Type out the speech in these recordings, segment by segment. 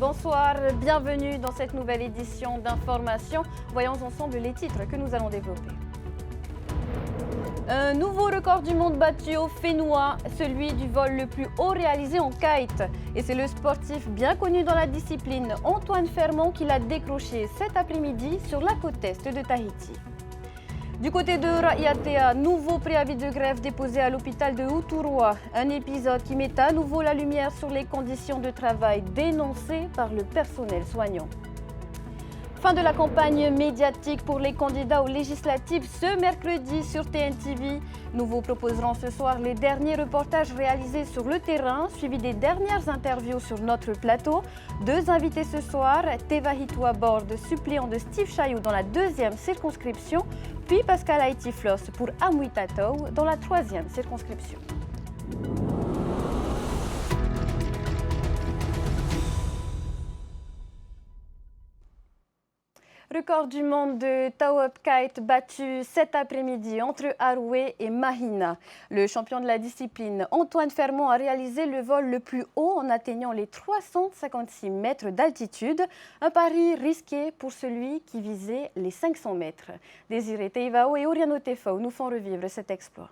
Bonsoir, bienvenue dans cette nouvelle édition d'Information. Voyons ensemble les titres que nous allons développer. Un nouveau record du monde battu au Fénois, celui du vol le plus haut réalisé en kite. Et c'est le sportif bien connu dans la discipline, Antoine Fermont, qui l'a décroché cet après-midi sur la côte est de Tahiti. Du côté de Rayatea, nouveau préavis de grève déposé à l'hôpital de Uturoa. Un épisode qui met à nouveau la lumière sur les conditions de travail dénoncées par le personnel soignant. Fin de la campagne médiatique pour les candidats aux législatives ce mercredi sur TNTV. Nous vous proposerons ce soir les derniers reportages réalisés sur le terrain, suivis des dernières interviews sur notre plateau. Deux invités ce soir, Teva Hitua Borde, suppléant de Steve Chailloux dans la 2e circonscription, puis Pascal Haïti-Floss pour Amui-Tatou dans la 3e circonscription. Record du monde de Tau-Up Kite battu cet après-midi entre Aroué et Mahina. Le champion de la discipline, Antoine Fermont, a réalisé le vol le plus haut en atteignant les 356 mètres d'altitude. Un pari risqué pour celui qui visait les 500 mètres. Désiré Teivao et Oriano Tefao nous font revivre cet exploit.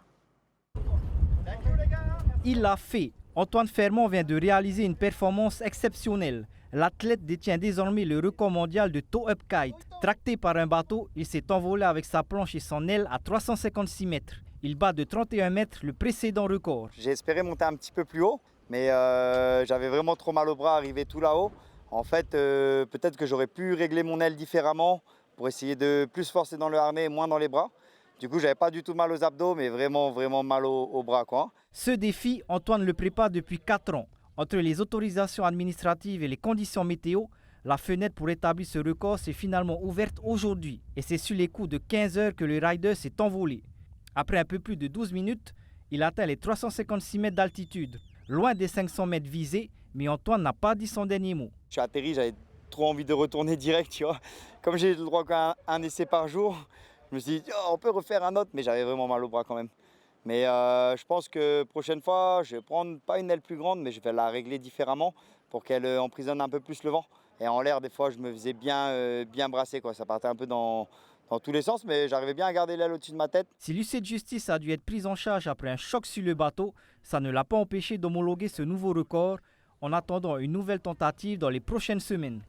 Il l'a fait. Antoine Fermont vient de réaliser une performance exceptionnelle. L'athlète détient désormais le record mondial de Tau-Up Kite. Tracté par un bateau, il s'est envolé avec sa planche et son aile à 356 mètres. Il bat de 31 mètres le précédent record. J'ai espéré monter un petit peu plus haut, mais j'avais vraiment trop mal au bras arrivé tout là-haut. En fait, peut-être que j'aurais pu régler mon aile différemment pour essayer de plus forcer dans le harnais et moins dans les bras. Du coup, j'avais pas du tout mal aux abdos, mais vraiment mal au bras, quoi. Ce défi, Antoine le prépare depuis 4 ans. Entre les autorisations administratives et les conditions météo, la fenêtre pour établir ce record s'est finalement ouverte aujourd'hui. Et c'est sur les coups de 15 heures que le rider s'est envolé. Après un peu plus de 12 minutes, il atteint les 356 mètres d'altitude, loin des 500 mètres visés, mais Antoine n'a pas dit son dernier mot. Je suis atterri, j'avais trop envie de retourner direct, tu vois. Comme j'ai le droit qu'à un essai par jour, je me suis dit, oh, on peut refaire un autre, mais j'avais vraiment mal au bras quand même. Mais je pense que prochaine fois, je vais prendre pas une aile plus grande, mais je vais la régler différemment pour qu'elle emprisonne un peu plus le vent. Et en l'air, des fois, je me faisais bien brasser, quoi. Ça partait un peu dans tous les sens, mais j'arrivais bien à garder l'aile au-dessus de ma tête. Si l'huissier de justice a dû être pris en charge après un choc sur le bateau, ça ne l'a pas empêché d'homologuer ce nouveau record en attendant une nouvelle tentative dans les prochaines semaines.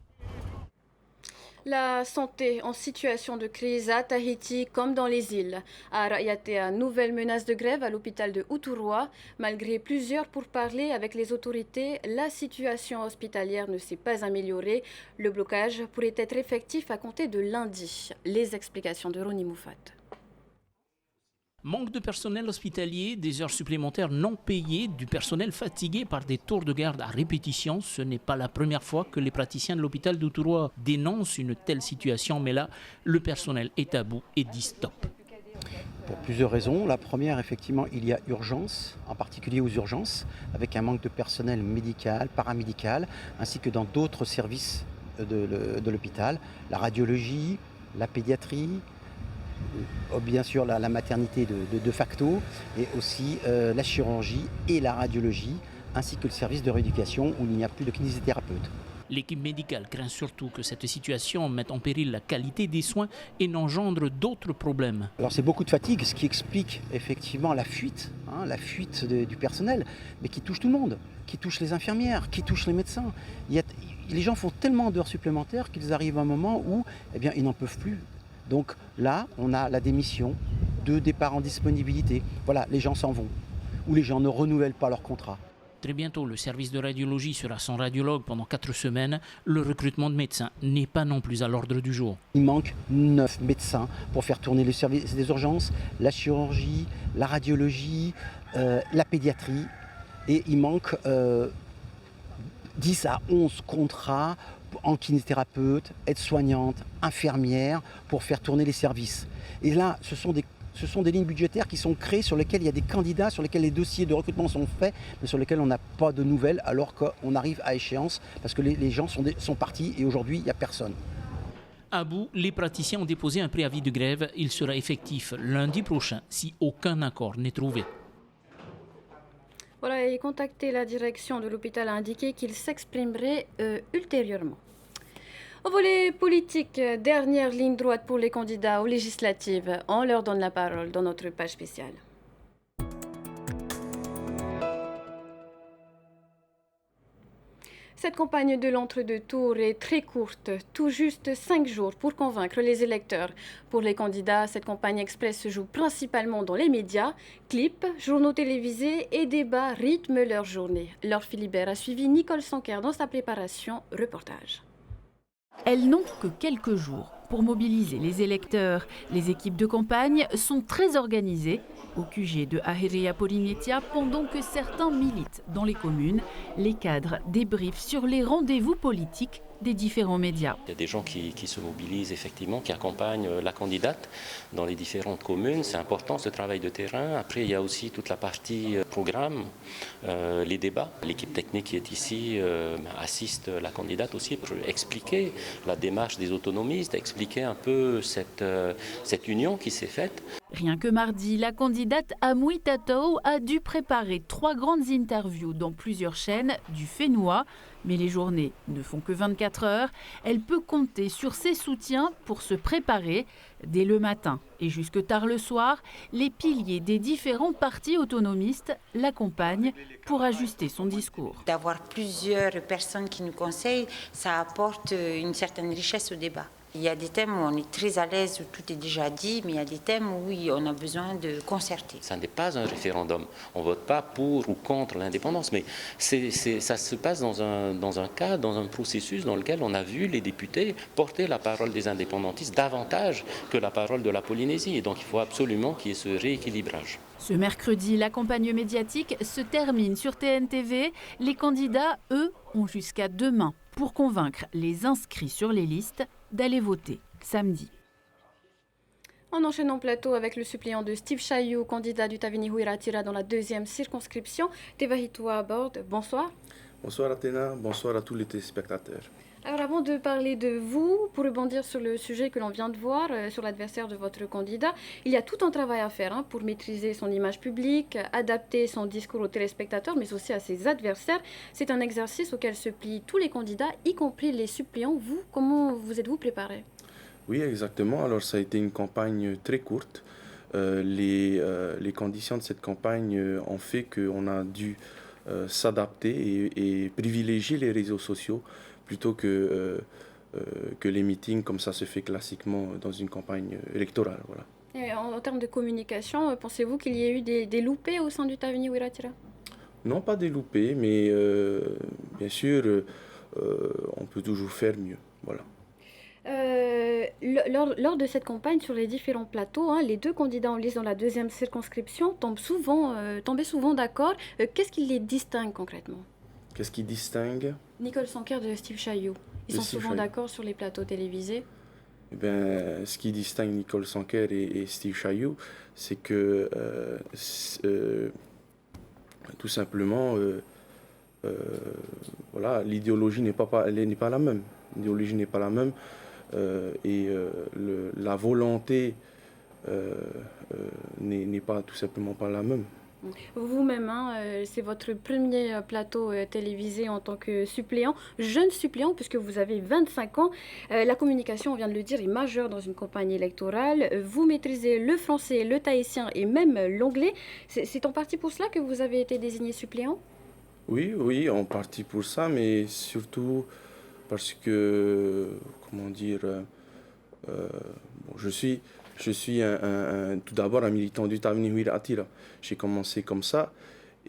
La santé en situation de crise à Tahiti comme dans les îles. À Rayatea, nouvelle menace de grève à l'hôpital de Uturoa. Malgré plusieurs pourparlers avec les autorités, la situation hospitalière ne s'est pas améliorée. Le blocage pourrait être effectif à compter de lundi. Les explications de Ronnie Moufat. Manque de personnel hospitalier, des heures supplémentaires non payées, du personnel fatigué par des tours de garde à répétition. Ce n'est pas la première fois que les praticiens de l'hôpital d'Uturoa dénoncent une telle situation, mais là, le personnel est à bout et dit stop. Pour plusieurs raisons. La première, effectivement, il y a urgence, en particulier aux urgences, avec un manque de personnel médical, paramédical, ainsi que dans d'autres services de l'hôpital, la radiologie, la pédiatrie, bien sûr la maternité de facto, et aussi la chirurgie et la radiologie, ainsi que le service de rééducation où il n'y a plus de kinésithérapeute. L'équipe médicale craint surtout que cette situation mette en péril la qualité des soins et n'engendre d'autres problèmes. Alors c'est beaucoup de fatigue, ce qui explique effectivement la fuite du personnel, mais qui touche tout le monde, qui touche les infirmières, qui touche les médecins. Les gens font tellement d'heures supplémentaires qu'ils arrivent à un moment où ils n'en peuvent plus. Donc là, on a la démission, 2 départs en disponibilité. Voilà, les gens s'en vont. Ou les gens ne renouvellent pas leur contrat. Très bientôt, le service de radiologie sera sans radiologue pendant 4 semaines. Le recrutement de médecins n'est pas non plus à l'ordre du jour. Il manque 9 médecins pour faire tourner le service des urgences, la chirurgie, la radiologie, la pédiatrie. Et il manque 10 à 11 contrats en kinésithérapeute, aide-soignante, infirmière, pour faire tourner les services. Et là, ce sont des lignes budgétaires qui sont créées, sur lesquelles il y a des candidats, sur lesquels les dossiers de recrutement sont faits, mais sur lesquels on n'a pas de nouvelles, alors qu'on arrive à échéance, parce que les gens sont partis et aujourd'hui, il n'y a personne. À bout, les praticiens ont déposé un préavis de grève. Il sera effectif lundi prochain si aucun accord n'est trouvé. Voilà, et contacter la direction de l'hôpital a indiqué qu'il s'exprimerait ultérieurement. Au volet politique, dernière ligne droite pour les candidats aux législatives. On leur donne la parole dans notre page spéciale. Cette campagne de l'entre-deux tours est très courte, tout juste 5 jours pour convaincre les électeurs. Pour les candidats, cette campagne express se joue principalement dans les médias. Clips, journaux télévisés et débats rythment leur journée. Laure Philibert a suivi Nicole Sanker dans sa préparation. Reportage. Elles n'ont que quelques jours pour mobiliser les électeurs. Les équipes de campagne sont très organisées. Au QG de Ahirea Polinetia, pendant que certains militent dans les communes, les cadres débriefent sur les rendez-vous politiques des différents médias. Il y a des gens qui se mobilisent effectivement, qui accompagnent la candidate dans les différentes communes. C'est important ce travail de terrain. Après, il y a aussi toute la partie programme, les débats. L'équipe technique qui est ici assiste la candidate aussi pour expliquer la démarche des autonomistes, expliquer un peu cette union qui s'est faite. Rien que mardi, la candidate Amoui Tatou a dû préparer 3 grandes interviews dans plusieurs chaînes du Fénois. Mais les journées ne font que 24 heures. Elle peut compter sur ses soutiens pour se préparer. Dès le matin et jusque tard le soir, les piliers des différents partis autonomistes l'accompagnent pour ajuster son discours. D'avoir plusieurs personnes qui nous conseillent, ça apporte une certaine richesse au débat. Il y a des thèmes où on est très à l'aise, où tout est déjà dit, mais il y a des thèmes où oui, on a besoin de concerter. Ça n'est pas un référendum. On ne vote pas pour ou contre l'indépendance, mais ça se passe dans un cas, dans un processus dans lequel on a vu les députés porter la parole des indépendantistes davantage que la parole de la Polynésie. Et donc il faut absolument qu'il y ait ce rééquilibrage. Ce mercredi, la campagne médiatique se termine sur TNTV. Les candidats, eux, ont jusqu'à demain pour convaincre les inscrits sur les listes d'aller voter samedi. On enchaîne en plateau avec le suppléant de Steve Chayou, candidat du Tavini Huiratira dans la 2e circonscription. Tevahitoa à bord, bonsoir. Bonsoir Athéna, bonsoir à tous les téléspectateurs. Alors avant de parler de vous, pour rebondir sur le sujet que l'on vient de voir, sur l'adversaire de votre candidat, il y a tout un travail à faire pour maîtriser son image publique, adapter son discours aux téléspectateurs, mais aussi à ses adversaires. C'est un exercice auquel se plient tous les candidats, y compris les suppléants. Vous, comment vous êtes-vous préparé ? Oui, exactement. Alors ça a été une campagne très courte. Les conditions de cette campagne ont fait qu'on a dû s'adapter et privilégier les réseaux sociaux plutôt que les meetings comme ça se fait classiquement dans une campagne électorale. Voilà. Et en termes de communication, pensez-vous qu'il y ait eu des loupés au sein du Tavini Huiratira ? Non, pas des loupés, mais bien sûr, on peut toujours faire mieux. Voilà. Lors de cette campagne sur les différents plateaux, les deux candidats en lice dans la 2e circonscription tombaient souvent d'accord. Qu'est-ce qui les distingue concrètement ? Qu'est-ce qui distingue Nicole Sanker de Steve Chayou. Ils sont souvent d'accord sur les plateaux télévisés. Eh bien, ce qui distingue Nicole Sanker et Steve Chayou, c'est que tout simplement, voilà, l'idéologie n'est pas la même. L'idéologie n'est pas la même et la volonté n'est pas tout simplement pas la même. Vous-même, c'est votre premier plateau télévisé en tant que suppléant, jeune suppléant, puisque vous avez 25 ans. La communication, on vient de le dire, est majeure dans une campagne électorale. Vous maîtrisez le français, le tahitien et même l'anglais. C'est en partie pour cela que vous avez été désigné suppléant ? Oui, en partie pour ça, mais surtout parce que, comment dire, je suis tout d'abord un militant du Tavini Huiratira. J'ai commencé comme ça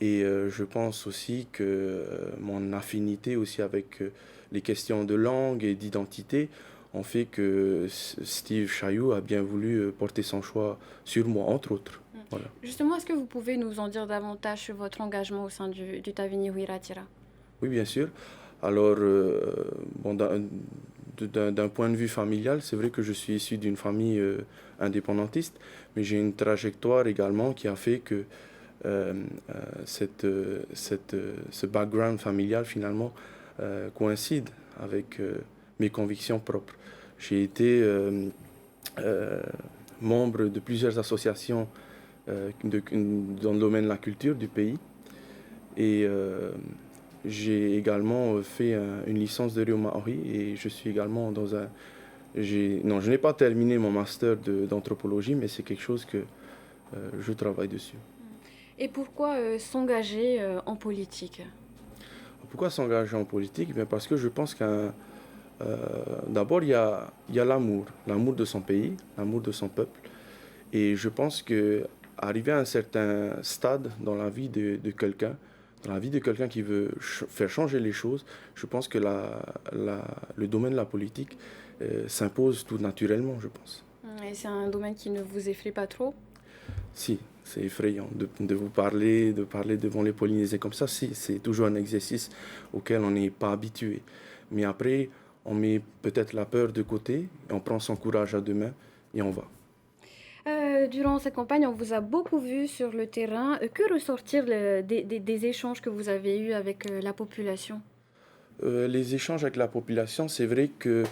et je pense aussi que mon affinité aussi avec les questions de langue et d'identité ont fait que Steve Chayou a bien voulu porter son choix sur moi, entre autres. Voilà. Justement, est-ce que vous pouvez nous en dire davantage sur votre engagement au sein du Tavini Huiratira ? Oui, bien sûr. Alors, d'un point de vue familial, c'est vrai que je suis issu d'une famille indépendantiste, mais j'ai une trajectoire également qui a fait que ce background familial finalement coïncide avec mes convictions propres. J'ai été membre de plusieurs associations dans le domaine de la culture du pays Et j'ai également fait une licence de Rio Maori et je suis également dans un... Non, je n'ai pas terminé mon master d'anthropologie, mais c'est quelque chose que je travaille dessus. Et pourquoi s'engager en politique? Pourquoi s'engager en politique? Bien parce que je pense d'abord, il y a l'amour de son pays, l'amour de son peuple. Et je pense qu'arriver à un certain stade dans la vie de quelqu'un, dans la vie de quelqu'un qui veut faire changer les choses, je pense que le domaine de la politique s'impose tout naturellement, je pense. Et c'est un domaine qui ne vous effraie pas trop? Si, c'est effrayant de vous parler devant les Polynésiens comme ça. Si, c'est toujours un exercice auquel on n'est pas habitué. Mais après, on met peut-être la peur de côté, on prend son courage à deux mains et on va. Durant cette campagne, on vous a beaucoup vu sur le terrain. Que ressortir des échanges que vous avez eus avec la population? Les échanges avec la population, c'est vrai que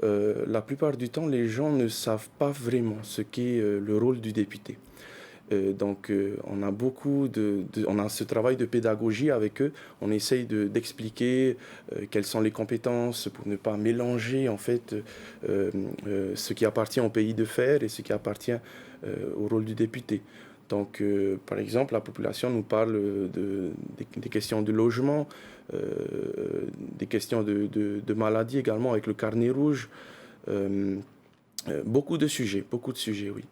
la plupart du temps, les gens ne savent pas vraiment ce qu'est le rôle du député. Donc, on a on a ce travail de pédagogie avec eux. On essaye d'expliquer quelles sont les compétences pour ne pas mélanger en fait ce qui appartient au pays de fer et ce qui appartient au rôle du député. Donc, par exemple, la population nous parle des questions de logement, des questions de maladies également avec le carnet rouge. Beaucoup de sujets, oui.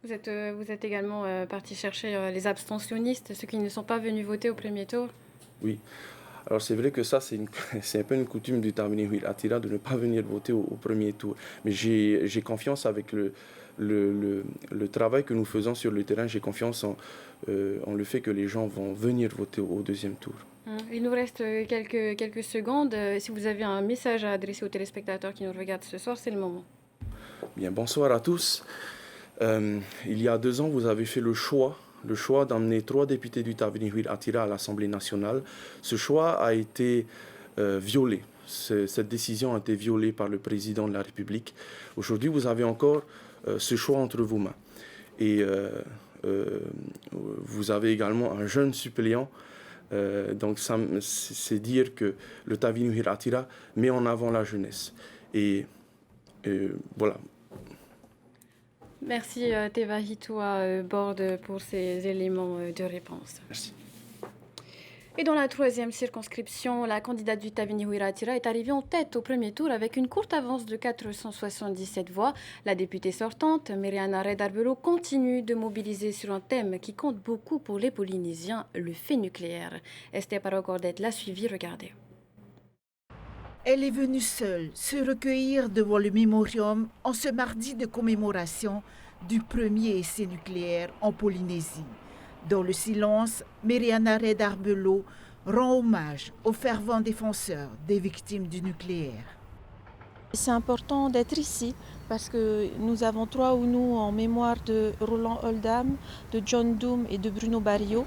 Vous êtes également parti chercher les abstentionnistes, ceux qui ne sont pas venus voter au premier tour? Oui. Alors c'est vrai que ça, c'est un peu une coutume du Tavini Huiraatira de ne pas venir voter au premier tour. Mais j'ai confiance avec le travail que nous faisons sur le terrain. J'ai confiance en le fait que les gens vont venir voter au deuxième tour. Il nous reste quelques secondes. Si vous avez un message à adresser aux téléspectateurs qui nous regardent ce soir, c'est le moment. Bien, bonsoir à tous. Il y a 2 ans, vous avez fait le choix d'emmener 3 députés du Tavini Huiraatira à l'Assemblée nationale. Ce choix a été violé. Cette décision a été violée par le président de la République. Aujourd'hui, vous avez encore ce choix entre vos mains. Et vous avez également un jeune suppléant. Donc, c'est dire que le Tavini Huiraatira met en avant la jeunesse. Et voilà. Merci Teva Hitua Borde pour ces éléments de réponse. Merci. Et dans la 3e circonscription, la candidate du Tavini Huiraatira est arrivée en tête au premier tour avec une courte avance de 477 voix. La députée sortante, Meriana Redarbelo, continue de mobiliser sur un thème qui compte beaucoup pour les Polynésiens, le fait nucléaire. Esther Paracordet l'a suivi, regardez. Elle est venue seule se recueillir devant le mémorium en ce mardi de commémoration du premier essai nucléaire en Polynésie. Dans le silence, Meriana Redarbelo rend hommage aux fervents défenseurs des victimes du nucléaire. C'est important d'être ici parce que nous avons 3 Ounous en mémoire de Roland Oldham, de John Doom et de Bruno Barrio,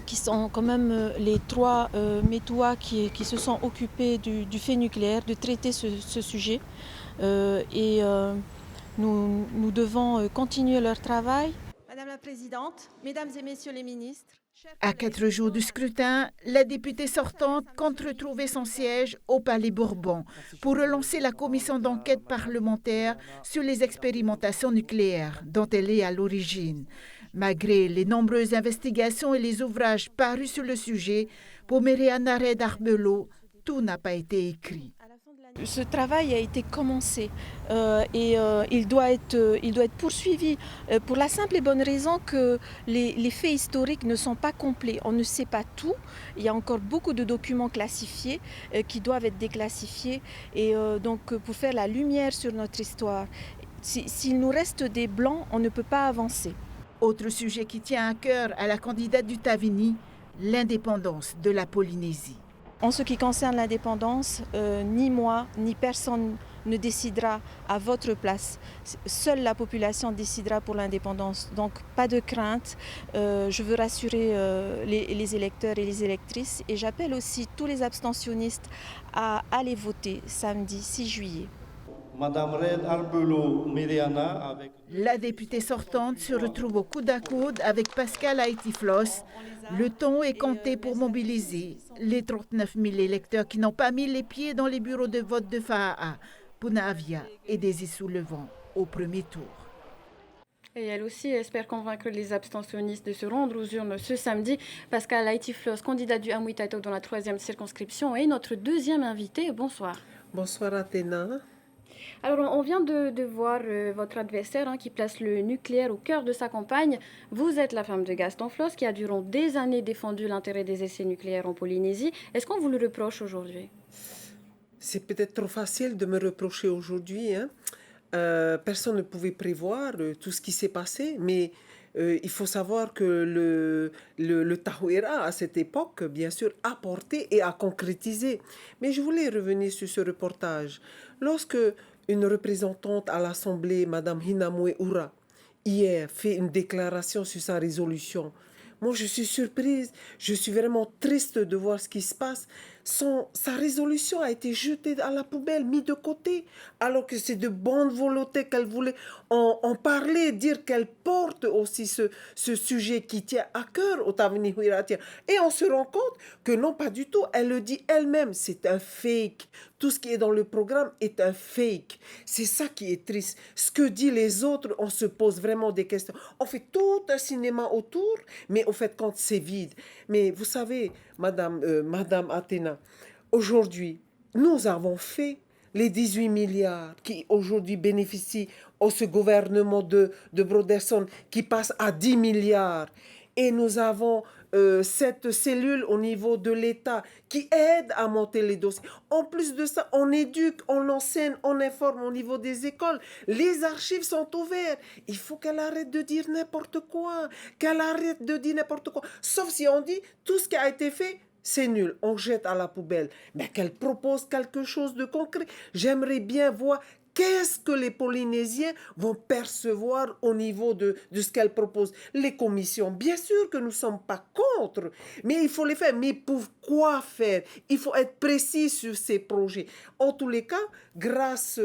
qui sont quand même les 3 Métouas qui se sont occupés du fait nucléaire, de traiter ce sujet. Nous devons continuer leur travail. Madame la Présidente, Mesdames et Messieurs les ministres. À 4 jours du scrutin, la députée sortante compte retrouver son siège au Palais Bourbon pour relancer la commission d'enquête parlementaire sur les expérimentations nucléaires dont elle est à l'origine. Malgré les nombreuses investigations et les ouvrages parus sur le sujet, pour Meriana Redarbelo, tout n'a pas été écrit. Ce travail a été commencé et il doit être poursuivi pour la simple et bonne raison que les faits historiques ne sont pas complets. On ne sait pas tout. Il y a encore beaucoup de documents classifiés qui doivent être déclassifiés. Et donc pour faire la lumière sur notre histoire, s'il nous reste des blancs, on ne peut pas avancer. Autre sujet qui tient à cœur à la candidate du Tavini, l'indépendance de la Polynésie. En ce qui concerne l'indépendance, ni moi, ni personne ne décidera à votre place. Seule la population décidera pour l'indépendance. Donc pas de crainte. Je veux rassurer les électeurs et les électrices. Et j'appelle aussi tous les abstentionnistes à aller voter samedi 6 juillet. Madame Red Albelo Miriana avec... La députée sortante se retrouve au coude à coude avec Pascal Haïti-Floss. Le ton est compté pour mobiliser les 39 000 électeurs qui n'ont pas mis les pieds dans les bureaux de vote de Faaa, Punavia et des Issou-le-Vent au premier tour. Et elle aussi espère convaincre les abstentionnistes de se rendre aux urnes ce samedi. Pascal Haïti-Floss, candidat du Amouy Tato dans la 3e circonscription, est notre deuxième invité. Bonsoir. Bonsoir Athéna. Alors, on vient de voir votre adversaire qui place le nucléaire au cœur de sa campagne. Vous êtes la femme de Gaston Floss qui a durant des années défendu l'intérêt des essais nucléaires en Polynésie. Est-ce qu'on vous le reproche aujourd'hui? C'est peut-être trop facile de me reprocher aujourd'hui. Personne ne pouvait prévoir tout ce qui s'est passé, mais il faut savoir que le Tahuera, à cette époque, bien sûr, a porté et a concrétisé. Mais je voulais revenir sur ce reportage. Lorsque une représentante à l'Assemblée, Mme Hinamwe Ura, hier, fait une déclaration sur sa résolution, moi, je suis surprise, je suis vraiment triste de voir ce qui se passe. Sa résolution a été jetée à la poubelle, mise de côté, alors que c'est de bonne volonté qu'elle voulait en parler, dire qu'elle porte aussi ce sujet qui tient à cœur au Tavini Huiratia. Et on se rend compte que non, pas du tout. Elle le dit elle-même, c'est un fake. Tout ce qui est dans le programme est un fake. C'est ça qui est triste. Ce que disent les autres, on se pose vraiment des questions. On fait tout un cinéma autour, mais au fait, quand c'est vide. Mais vous savez, Madame Athéna, aujourd'hui, nous avons fait les 18 milliards qui aujourd'hui bénéficient à ce gouvernement de Broderson qui passe à 10 milliards. Et nous avons cette cellule au niveau de l'État qui aide à monter les dossiers. En plus de ça, on éduque, on enseigne, on informe au niveau des écoles. Les archives sont ouvertes. Il faut qu'elle arrête de dire n'importe quoi. Qu'elle arrête de dire n'importe quoi. Sauf si on dit tout ce qui a été fait, c'est nul, on jette à la poubelle. Mais qu'elle propose quelque chose de concret. J'aimerais bien voir qu'est-ce que les Polynésiens vont percevoir au niveau de ce qu'elle propose. Les commissions, bien sûr que nous ne sommes pas contre, mais il faut les faire. Mais pourquoi faire? Il faut être précis sur ces projets. En tous les cas, grâce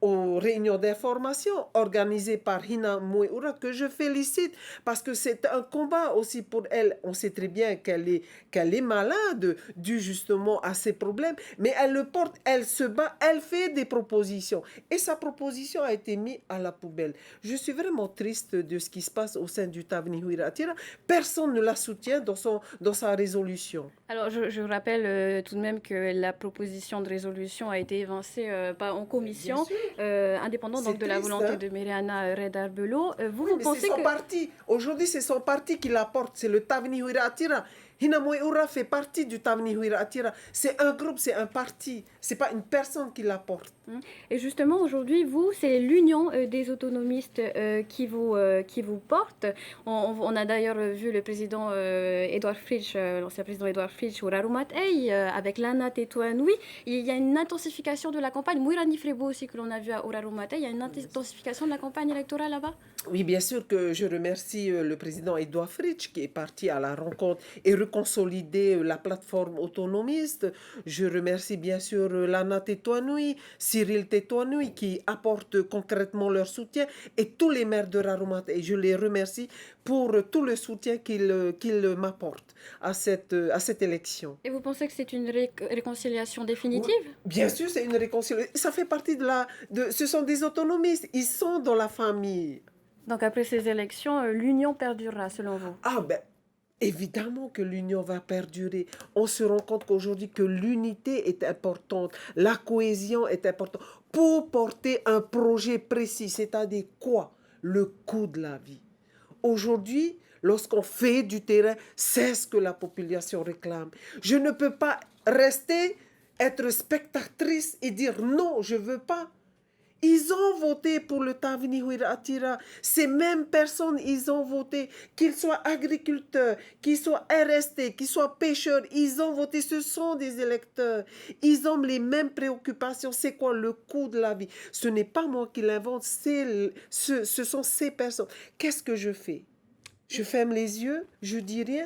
aux réunions d'information organisées par Hina Moueura, que je félicite, parce que c'est un combat aussi pour elle. On sait très bien qu'elle est malade, dû justement à ses problèmes, mais elle le porte, elle se bat, elle fait des propositions. Et sa proposition a été mise à la poubelle. Je suis vraiment triste de ce qui se passe au sein du Tavini Huiratia. Personne ne la soutient dans sa résolution. Alors, je rappelle tout de même que la proposition de résolution a été évincée en commission, indépendante donc, de la volonté de Miriana Red Albelo. Vous pensez c'est son parti. Aujourd'hui, c'est son parti qui la porte. C'est le Tavini Huiratia. Hinamwe Ura fait partie du Tavini Huiratia. C'est un groupe, c'est un parti. C'est pas une personne qui la porte. Et justement, aujourd'hui, vous, c'est l'Union des autonomistes qui vous porte. On a d'ailleurs vu le président Edouard Fritsch, l'ancien président Edouard Fritsch, au Rarumatei, avec Lana Tetouanoui. Il y a une intensification de la campagne. Mouirani Frebo aussi, que l'on a vu au Rarumatei. Il y a une intensification de la campagne électorale là-bas? Oui, bien sûr que je remercie le président Edouard Fritsch qui est parti à la rencontre et reconsolider la plateforme autonomiste. Je remercie bien sûr Lana Tetouanoui, Cyril Tetouanoui qui apportent concrètement leur soutien et tous les maires de Rarumatei. Et je les remercie pour tout le soutien qu'ils m'apportent à cette élection. Et vous pensez que c'est une réconciliation définitive? Oui, bien sûr, c'est une réconciliation. Ça fait partie ce sont des autonomistes. Ils sont dans la famille. Donc après ces élections, l'union perdurera selon vous? Ah ben, évidemment que l'union va perdurer. On se rend compte qu'aujourd'hui que l'unité est importante, la cohésion est importante pour porter un projet précis, c'est-à-dire quoi? Le coût de la vie. Aujourd'hui, lorsqu'on fait du terrain, c'est ce que la population réclame. Je ne peux pas être spectatrice et dire non, je ne veux pas. Ils ont voté pour le Tavini Huiratia. Ces mêmes personnes, ils ont voté, qu'ils soient agriculteurs, qu'ils soient RST, qu'ils soient pêcheurs, ils ont voté. Ce sont des électeurs. Ils ont les mêmes préoccupations. C'est quoi le coût de la vie? Ce n'est pas moi qui l'invente, ce sont ces personnes. Qu'est-ce que je fais? Je ferme les yeux, je dis rien.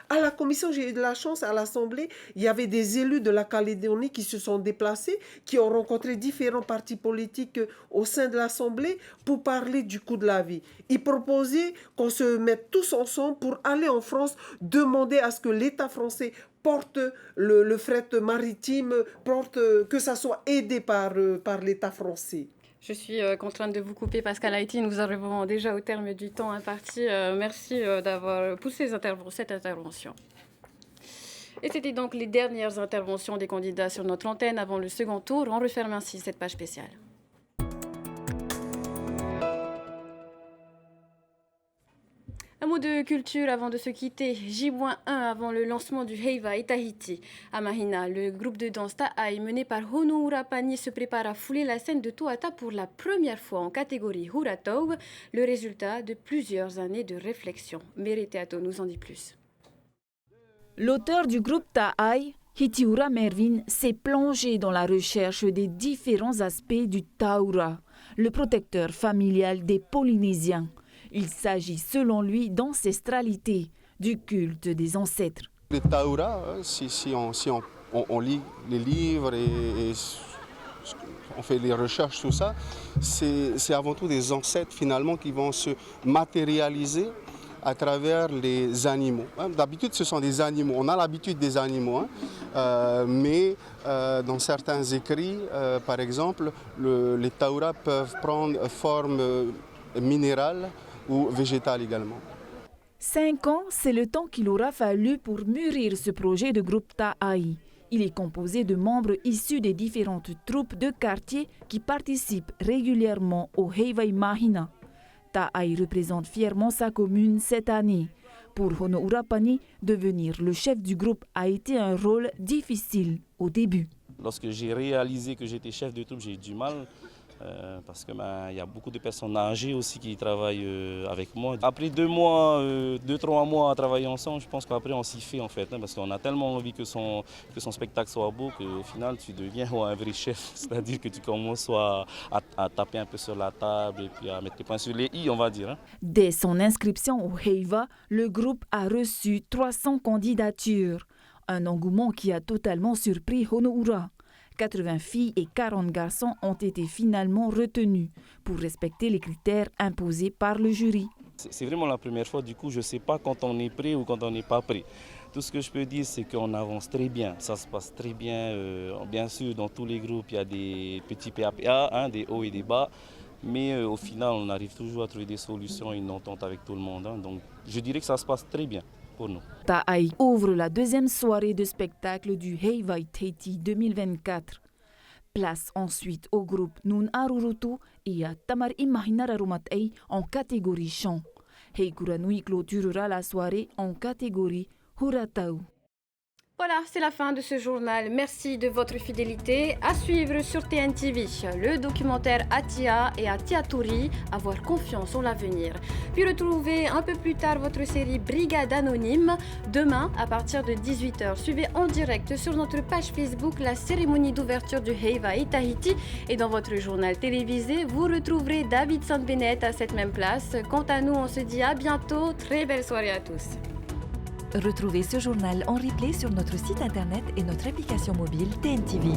À la commission, j'ai eu de la chance, à l'Assemblée, il y avait des élus de la Calédonie qui se sont déplacés, qui ont rencontré différents partis politiques au sein de l'Assemblée pour parler du coût de la vie. Ils proposaient qu'on se mette tous ensemble pour aller en France, demander à ce que l'État français porte le fret maritime, que ça soit aidé par l'État français. Je suis contrainte de vous couper, Pascal Haïti. Nous arrivons déjà au terme du temps imparti. Merci d'avoir poussé cette intervention. Et c'était donc les dernières interventions des candidats sur notre antenne avant le second tour. On referme ainsi cette page spéciale. Un mot de culture avant de se quitter. J-1 avant le lancement du Heiva et Tahiti. À Mahina, le groupe de danse Ta'ai mené par Hono Urapani se prépare à fouler la scène de Toata pour la première fois en catégorie Huratau, le résultat de plusieurs années de réflexion. Meriteato nous en dit plus. L'auteur du groupe Ta'ai, Hitiura Mervin, s'est plongé dans la recherche des différents aspects du Taura, le protecteur familial des Polynésiens. Il s'agit selon lui d'ancestralité, du culte des ancêtres. Le Taura, si on lit les livres et on fait les recherches, tout ça, c'est avant tout des ancêtres finalement qui vont se matérialiser à travers les animaux. D'habitude, ce sont des animaux. On a l'habitude des animaux, mais dans certains écrits, par exemple, les Taura peuvent prendre forme minérale ou végétale également. 5 ans, c'est le temps qu'il aura fallu pour mûrir ce projet de groupe Ta'ai. Il est composé de membres issus des différentes troupes de quartier qui participent régulièrement au Heiva Mahina. Ta'ai représente fièrement sa commune cette année. Pour Hono Urapani, devenir le chef du groupe a été un rôle difficile au début. Lorsque j'ai réalisé que j'étais chef de troupe, j'ai eu du mal. Parce que y a beaucoup de personnes âgées aussi qui travaillent avec moi. Après 2-3 mois à travailler ensemble, je pense qu'après on s'y fait en fait, parce qu'on a tellement envie que son spectacle soit beau qu'au final tu deviens un vrai chef. C'est-à-dire que tu commences soit à taper un peu sur la table et puis à mettre les points sur les i, on va dire. Dès son inscription au Heiva, le groupe a reçu 300 candidatures. Un engouement qui a totalement surpris Hono Ura. 80 filles et 40 garçons ont été finalement retenus pour respecter les critères imposés par le jury. C'est vraiment la première fois, du coup je ne sais pas quand on est prêt ou quand on n'est pas prêt. Tout ce que je peux dire, c'est qu'on avance très bien, ça se passe très bien. Bien sûr, dans tous les groupes, il y a des petits PAPA, des hauts et des bas. Mais au final, on arrive toujours à trouver des solutions, une entente avec tout le monde. Donc je dirais que ça se passe très bien. Ta'ai ouvre la deuxième soirée de spectacle du Heiva Tahiti 2024. Place ensuite au groupe Nun Arurutu et à Tamar Imahinararumatei en catégorie chant. Heikura Nui clôturera la soirée en catégorie Huratau. Voilà, c'est la fin de ce journal. Merci de votre fidélité. À suivre sur TNTV, le documentaire Atia et Atia Touri, avoir confiance en l'avenir. Puis retrouvez un peu plus tard votre série Brigade Anonyme. Demain, à partir de 18h, suivez en direct sur notre page Facebook la cérémonie d'ouverture du Heiva et Tahiti. Et dans votre journal télévisé, vous retrouverez David Sanbenet à cette même place. Quant à nous, on se dit à bientôt. Très belle soirée à tous. Retrouvez ce journal en replay sur notre site internet et notre application mobile TNTV.